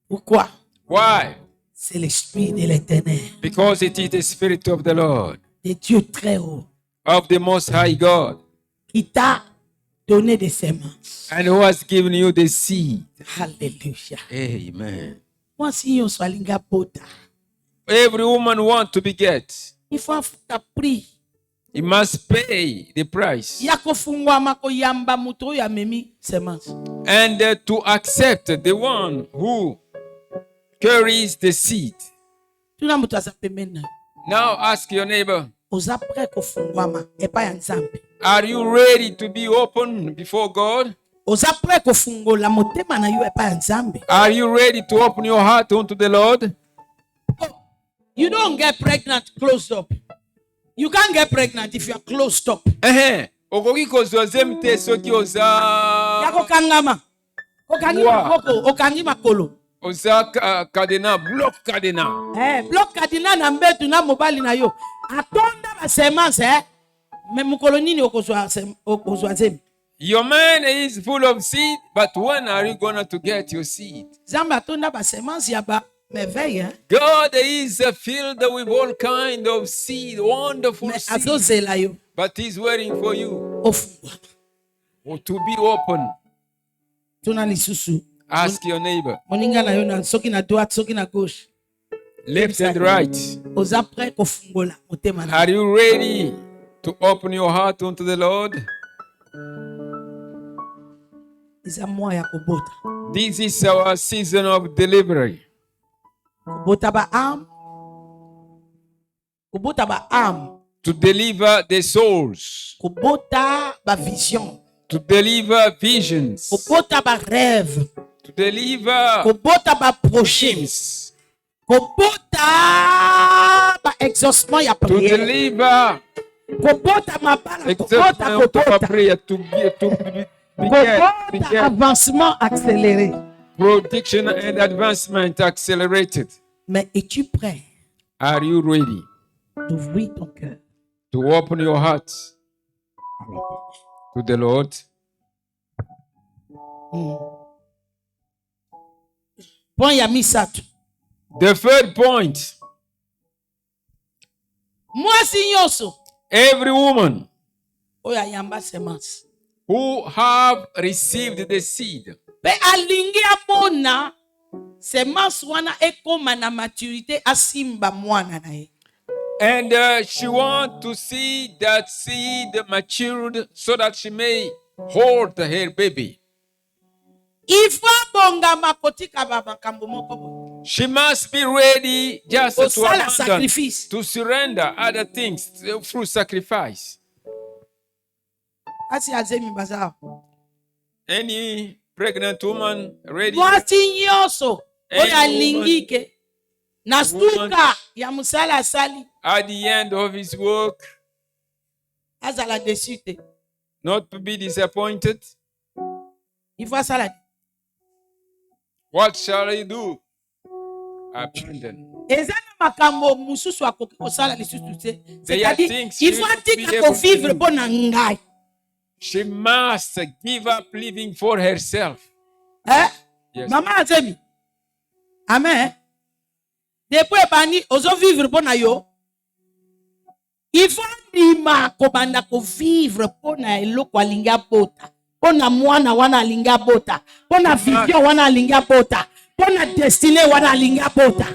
Pourquoi? Why? C'est l'esprit de l'éternel, Because it is the Spirit of the Lord, de Dieu très haut, of the Most High God, qui t'a donné des semences. and who has given you the seed. Alléluia. Amen. Moi, si on soit linga pota, Every woman wants to beget. il faut afuta prix. He must pay the price. Ya kofungwama koyamba muto ya memi semence. And to accept the one who carries the seed. Tuna muto aza pembeni na yo. Now ask your neighbor, Oza prêt kofungwama epa ya nzambe. are you ready to be open before God? Oza prêt kofungola motema na yo epa ya nzambe. Are you ready to open your heart unto the Lord? Oh, you don't get pregnant closed up. You can't get pregnant if you are closed up. Okoki kozwa zemte soki oza Yako kangama. Okangi Wow. makoko, okangi makolo. kadena, block kadena. Bloc kadina na mbetu na mobali na yo. Atonda ba semence me mukolo nini okozwa zemi. Your man is full of seed, but when are you going to get your seed? Zamba atonda ba semence ya ba merveille. God is filled with all kind of seed, wonderful Me seed, azozela yo. but he's waiting for you Ofungwa. to be open. Tuna lisusu. Ask your neighbor, Moninga na yo na soki na droite, soki na gauche. left and right. Oza prêt kofungola motema na. Are you ready to open your heart unto the Lord? Iza mwa ya kobota. This is our season of delivery. Kobota ba âme. Kobota ba âme. To deliver the souls, Kobota ba vision. to deliver visions, Kobota ba rêve. to deliver Kobota ba projet. dreams, Kobota ba exaucement ya to prière. deliver Kobota mabala. Kobota exaucement of our kobota. prayer, to beget, Kobota avancement accéléré. protection and advancement accelerated. Mais es-tu prêt Are you ready d'ouvrir ton cœur to open your heart à l'éternel? to the Lord? Point ya misato. The third point, Mwasi nyonso every woman oyo ayamba semence who have received the seed mpe alingi amona semence wana ekoma na maturité asimba mwana na ye. and she wants to see that seed matured so that she may hold her baby. Ifo abongama kotika ba makambo moko boye. She must be ready just to Osala abandon, sacrifice. to surrender other things through sacrifice. Kasi azemi baza awa. Any pregnant woman ready? Mwasi nyonso oyo Any alingi ke na suka ya mosala asali at the end of his work, azala déçu te. not to be disappointed. Il faut asala. What shall he do? Abandon. Eza na makambo mususu akoki kosala lisusu te. There are C'est-à-dire, things il she faut will be atika able to kovivre do. mpo na ngai. She must give up living for herself. Hein? Yes. Mama azemi. Amen. Depuis ebani ozovivre mpo na yo. Il faut ndima kobanda kovivre mpo na eloko alingi abota. Mpo na mwana wana alingi abota. Mpo na vision wana alingi abota. Mpo na destiny wana alingi abota.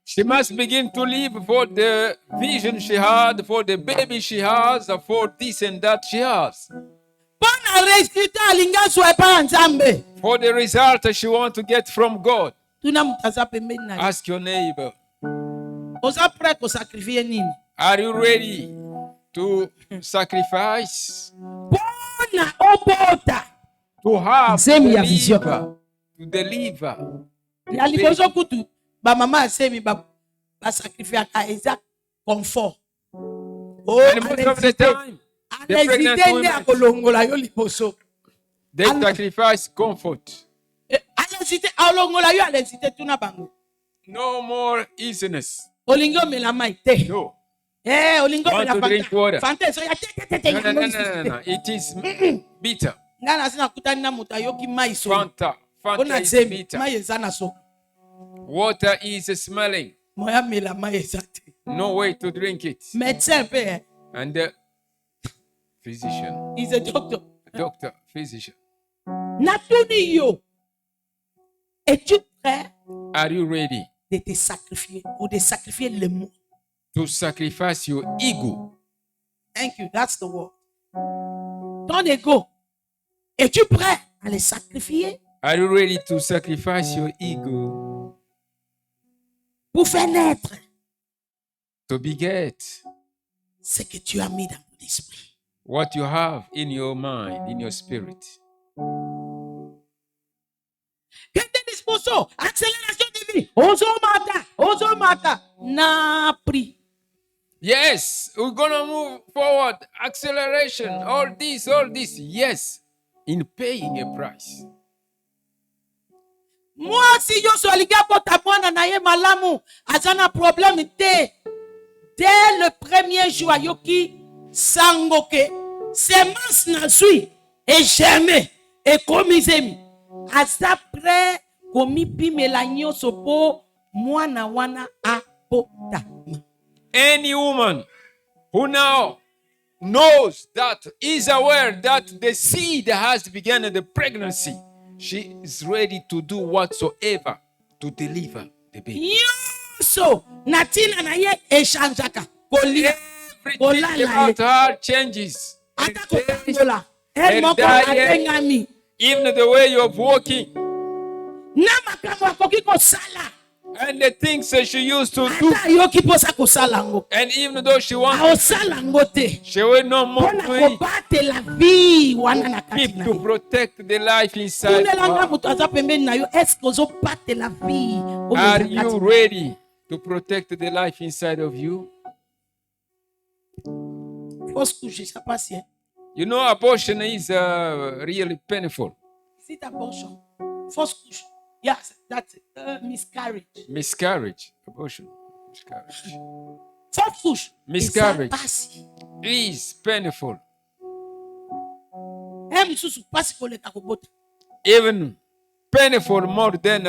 She must begin to live for the vision she had, for the baby she has, for this and that she has. Mpo na resultat alingi azwa epai ya Nzambe. For the result she wants to get from God. Tuna mtu aza pembeni na yo. Ask your neighbor, Oza prêt kosakrifie nini? are you ready to sacrifice? Mpo na obota. To have Nzembo ya vision. to deliver. Ya liboso kutu bamama asemi basacrifiaka eza confort. And most of the time, the pregnant Alezite nde women, akolongola yo liboso. they sacrifice comfort. Alezite alongola yo alezite tuna bango. No more easiness. Olingi omela mai te. No. Olingi Want omela to drink water. Fanta ezo ya te. No. It is bitter. Nga nasi nakutani na moto ayoki mai so. Fanta Ona is zemi bitter. mai eza na so. Water is smelling. Moya mela mai eza te. No way to drink it. Médecin pe. And the physician, He's a doctor. doctor, physician, Natuni yo. Es-tu prêt are you ready de te sacrifier ou de sacrifier le mot? to sacrifice your ego? Thank you. That's the word. Ton ego. Es-tu prêt à le sacrifier Are you ready to sacrifice your ego pour faire naître to beget ce que tu as mis dans ton esprit? what you have in your mind, in your spirit? Quelle disposition, accélération de vie. Ozo mata. Na pri. Yes, we're gonna move forward. Acceleration, all this. Yes, in paying a price. Moi, si yo solinga bota mwana na ye malamu, azana problème te. Dès le premier jour, yoki sangoke, semence na sui, et jamais, et komizemi. Asa prêt, komi pimela nyoso po, mwana wana apota. Any woman who now knows that, is aware that the seed has begun in the pregnancy, she is ready to do whatsoever to deliver the baby. Yoso, natina na ye echanjaka. Kolia, Everything about her changes. ata Her taste, kotangola. her Moko diet, atengami. even the way of walking, Na makambo akoki kosala. and the things that she used to do. Ata yoki posa kosala ngo. And even though she wants, Aosala ngo te. she will no more Pona do it. kobatela vie wana na kati Keep na to ye. protect the life inside Tunelanga her. moto aza pembeni na yo. Est-ce que ozobatela vie? oyo Are eza you kati? ready to protect the life inside of you? Fausse couche, ça passe. Hein? You know, abortion is really painful. C'est abortion. Fausse couche. Yes, that's it. Miscarriage. Miscarriage. Abortion. Miscarriage. Fausse couche. Miscarriage. Ça passe. Is painful. Msusu passe koleka kobota. Even painful more than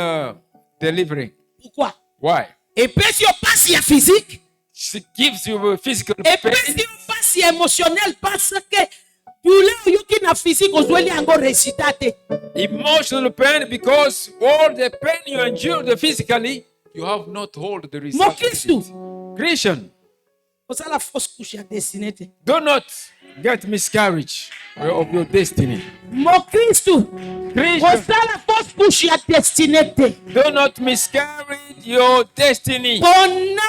delivering. Pourquoi? Why? Et puis si on passe ya physique, She gives you a physical et puis pain. si on passe ya émotionnel parce que douleur yoki na physique ozweli yango résultat te. Emotional pain because all the pain you endured physically, you have not hold the result. of Kristo. it. Christian, Osala fausse couche ya destiné te. do not get miscarriage of your destiny. Mon Kristo. Christian, Osala fausse couche ya destiné te. do not miscarry your destiny. Pona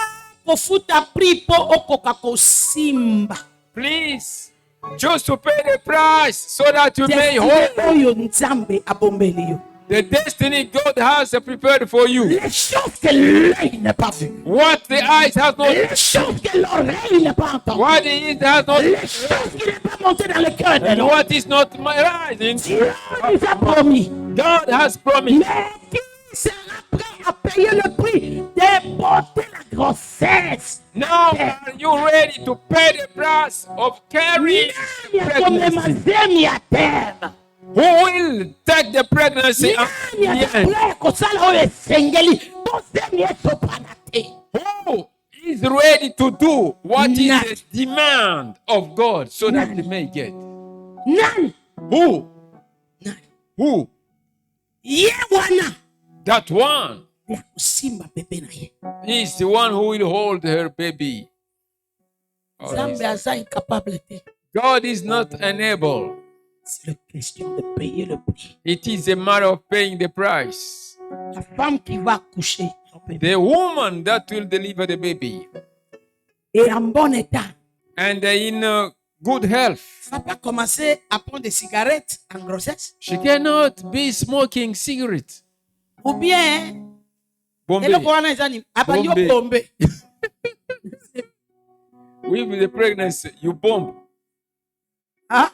kofuta prix po okoka kosimba. Please, choose to pay the price so that you may hold Destiné oyo Nzambe abombeli yo. The destiny God has prepared for you. Les choses que l'œil n'a pas vues. What the eyes have not, Les choses que l'oreille n'a pas entendues. what the ears has not, Les choses qui n'est pas montées dans le cœur de and l'homme. what is not rising. Dieu nous a promis. God has promised. Mais qui sera prêt à payer le prix de porter la grossesse? Now are you ready to pay the price of carrying pregnancy? Nani à terme. Who will take the pregnancy at Nani the end? prêt kosala oyo esengeli bozemi esopana te. Who is ready to do what is Nani. the demand of God so that they may get? Nani? Who? Nani? Who? Ye wana That one ya kusimba bebe na ye. is the one who will hold her baby. Oh, Nzambe yes. aza incapable te. God is not unable. C'est la question de payer le prix. It is a matter of paying the price. La femme qui va accoucher son bébé The woman that will deliver the baby est en bon état. and in good health. Va pas commencer à prendre des cigarettes en grossesse. She cannot be smoking cigarettes. Ou bien, Bombay. eloko wana eza nini? Abandi Bombe. bombe. With the pregnancy, you bomb. Ah?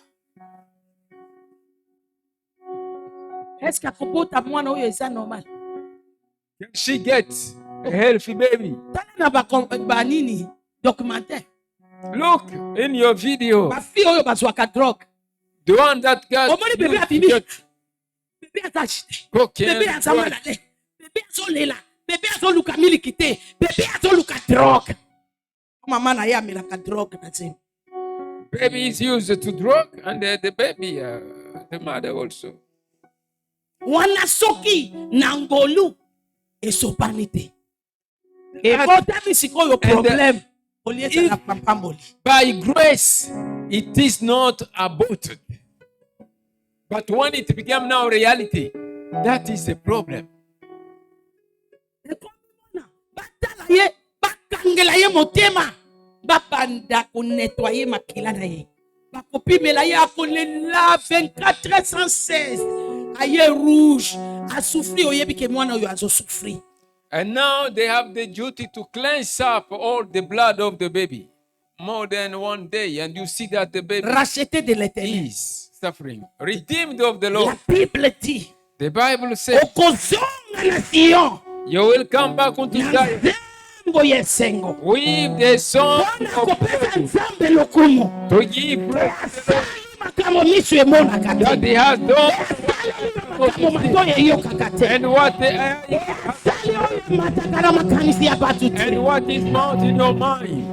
Est-ce qu'akobota mwana oyo eza normal? Can she get a healthy baby? Tala na banini documentaire. Look in your video. Bafille oyo bazwaka drogue. The one that got Omoni bébé used to abimi. get Bébé aza agité. cocaine. Bébé aza malade. Bébé azolela. Bébé azoluka miliki te. Bébé azoluka drogue. Mama na ye amelaka drogue na nzembo. Baby is used to drug, and the baby, the mother also. Wana soki na ngolu esopani te. Ekotami sikoyo problème. Olieza na pampamboli. By grace, it is not aborted. But when it became now reality, that is a problem. Ekomona batala ye bakangela ye motema. Babanda konettoyer makila na ye. Bakopimela ye akolela 24 sans cesse. Aye rouge. A souffrir oyebi ke mwana oyo azo souffrir. And now they have the duty to cleanse up all the blood of the baby more than one day. And you see that the baby Racheté de l'éternel. is suffering. Redeemed of the La Lord. Bible dit. The Bible says, Okozonga na Sion. you will come back unto Na Zion nzembo yesengo. with the song Wana of kopesa praise nzambe lokumu. to give praise Asali makambo miso emonaka that te. he has done Makambo matoyo eyokaka te. and what the Asali oyo emataka na makanisi ya bato te. and what is not in your mind.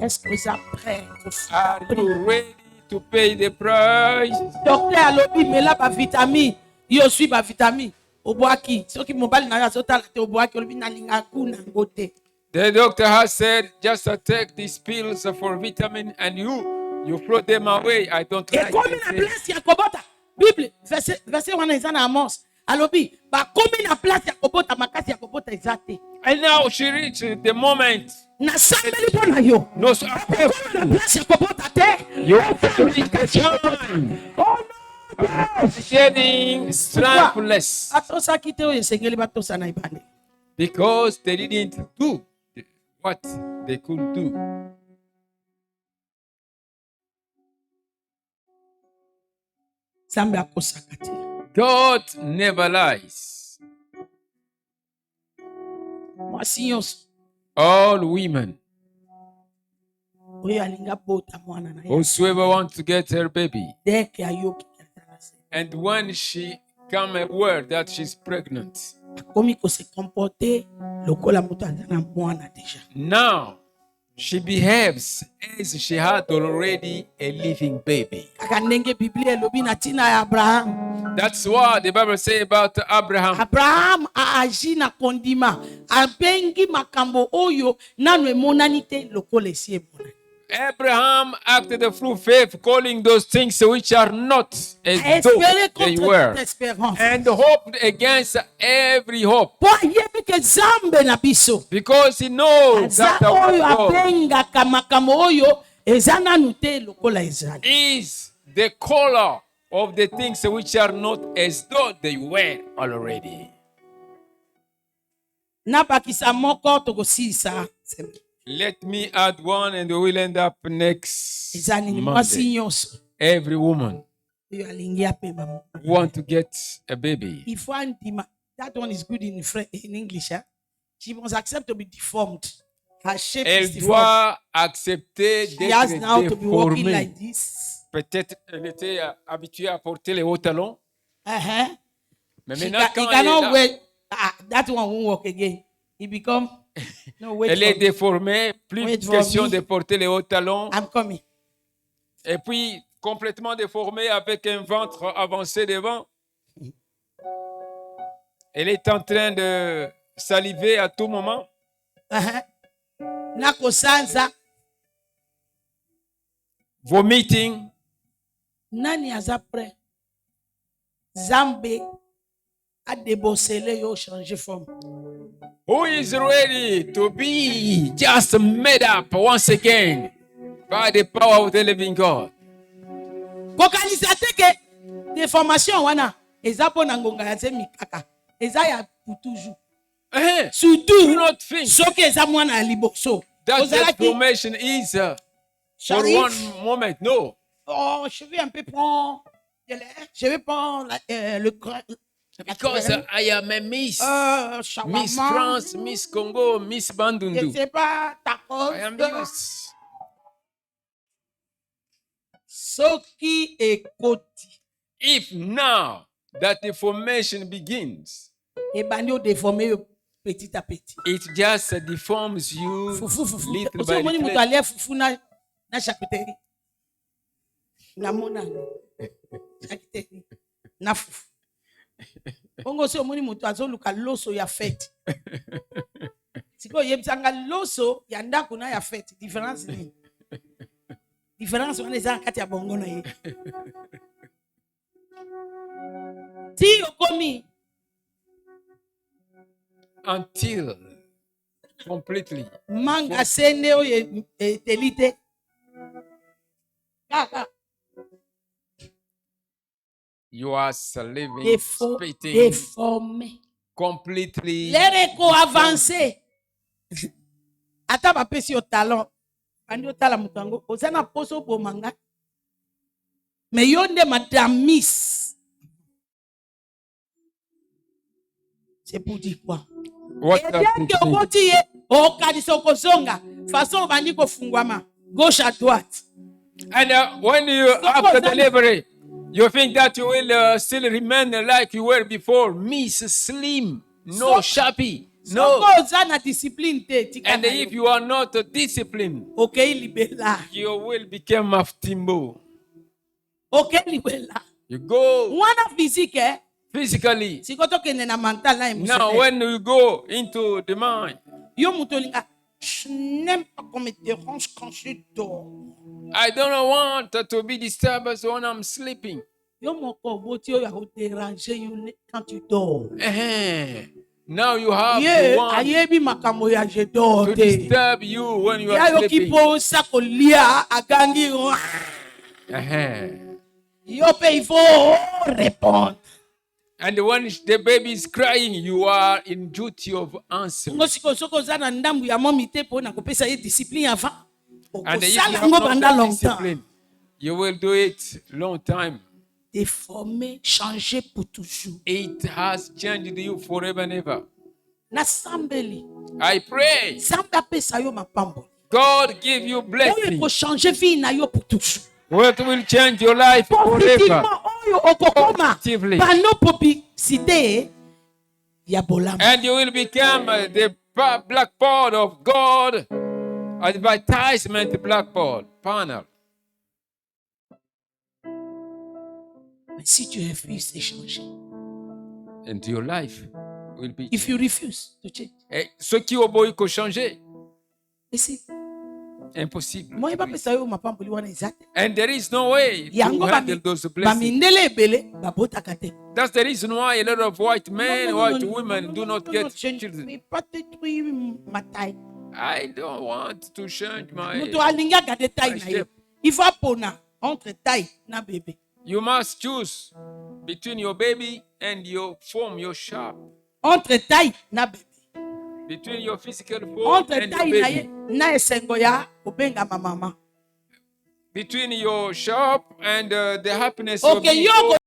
Est-ce que vous êtes prêts? Are you ready to pay the price? Docteur alobi mela ba vitamine. Yo suis ba vitamine. Obwaki. Soki mobali na yo azotala te obwaki olobi nalinga kuna ngote. The doctor has said, just take these pills for vitamin and you throw them away. I don't like Ekomi na it. place ya kobota. Bible verset wana eza na Amos. Alobi ba komi na place ya kobota makasi ya kobota eza te. And now she reached the moment. Na sambeli pona yo. No, so Komi na place ya kobota te. you have to make a time. Oh no. Getting strengthless Atosaki te oyo esengeli batosa na ibande. because they didn't do what they could do. Nzambe akosaka te. God never lies. Mwasi nyonso All women, oyo alinga bota mwana na ye. whosoever wants to get her baby, Deke ayoki katala se. and when she come aware that she's pregnant, Akomi ko se comporter lokola moto aza na mwana deja. now she behaves as she had already a living baby. Kaka ndenge Biblia elobi na tina ya Abraham. That's what the Bible says about Abraham. Abraham agi na kondima. Abengi makambo oyo nanu emonani te lokola esi emonani. Abraham acted through faith, calling those things which are not as though Espérer they contre were, toute espérance. and hoped against every hope, Po ayebi ke Nzambe na biso. because he knows Aza that our oyo God abengaka makambo oyo eza nanu te lokola ezali. is the caller of the things which are not as though they were already. Nabakisa moko tokosilisa. Let me add one and we will end up next Eza nini mwasi Monday. nyonso Every woman oyo alingi apema. want to get a baby. Il faut andima. That one is good in English. Huh? She must accept to be deformed. Her shape is Elle deformed. doit accepter She has now d'être to be walking déformée. like this. Peut-être elle était habituée à porter les hauts talons, Uh-huh. mais He maintenant quand cannot elle wear. That one won't work again. He become. No, wait elle for est me. déformée, plus Wait for question me. de porter les hauts talons, I'm coming. et puis complètement déformée avec un ventre avancé devant. Elle est en train de saliver à tout moment. Uh-huh. Nakosanza. Vomiting. Nani aza prêt? Zambe a débosselé yo changer forme. Who is ready to be just made up once again by the power of the living God? Kokanisa te ke déformation wana eza pona ngonga ya zemi kaka. Eza ya pour toujours. Do Surtout not think soki eza mwana ya liboso. that Ozalaki deformation is for Sharif. one moment. No. Oh, je vais un peu prendre de l'air. Je vais prendre le grain. Because I am a Miss. Shawarma. Miss France, Miss Congo, Miss Je Bandundu. sais pas, tacos. I am used. Soki ekoti. If now that deformation begins, Ebandi o déformer yo petit à petit. it just deforms you Fufu. little Oso by moni mutu little. alia fufu na charcuterie. Na mona. Charcuterie. Na fufu. Bongo so moni mutu azoluka loso ya fête. Siko yebisanga loso ya ndako na ya fête. Différence ni. Différence wana eza kati ya bongo na ye. Ti okomi Until completely manga sende oyo etelite. Kaka. you are living, spitting Déformé. completely. L'ereko avancé. Ata bapesi yo talon. Andi otala moto yango. Oza na poso bomanga. Mais yo nde madame Miss. C'est pour dire quoi? What Et does bien it que mean? okoti ye. Okadisa okozonga. Façon bandi kofungwama. Gauche à droite. And when you after delivery, you think that you will still remain like you were before, Miss Slim, no So- shabby, Soko no. oza na discipline te. Tika And na if yo. you are not disciplined, Okei libela. you will become Maftimbo. Okei libela. You go Mwana physique eh. physically. Siko tokende na mental na Now, émotionnel. when you go into the mind, Yo mutolinga. Je n'aime pas qu'on me dérange quand je dors. I don't want to be disturbed when I'm sleeping. Yo moko boti yo ya ko déranger yo quand tu dors. Now you have Ye the one ayebi makambo ya je dors to te. disturb you when you Ya are yo sleeping. kipo sa kolia agangi yo. Yo pe il faut répondre. And when the baby is crying, you are in duty of answering. Ngo siko soko za na ndambu ya momi te po na kopesa ye discipline avant. And if you Okosala have ngo not banda that longtemps. discipline, you will do it long time. Déformer, changer pour toujours. It has changed you forever and ever. Na sambeli. I pray Samba pesa yo mapambo. God give you Oyo blessing. ko changer vie na yo pour toujours. What will change your life forever. Positivement oyo okokoma Positively. panneau publicité ya bolama. And you will become the blackboard of God, advertisement blackboard panel. Mais si tu refuses de changer, And your life will be. if you refuse to change, Et ceux qui ont beau changer, et si impossible. moi ba pesa yo mapamboli wana ezate. And there is no way to Yango handle those blessings. bamindele ebele babotaka te. That's the reason why a lot of white men, No, white no, women do not get je ne children. vais pas détruire ma taille. I don't want to change my. Moto alingi agade taille my na ye. shape. Il faut apona entre taille na bébé. You must choose between your baby and your form, your shape. Entre taille na bébé. Between your physical form Entre and your taille na baby. ye na esengo ya obenga ma mama. Between your shape and the happiness Ok, of being yo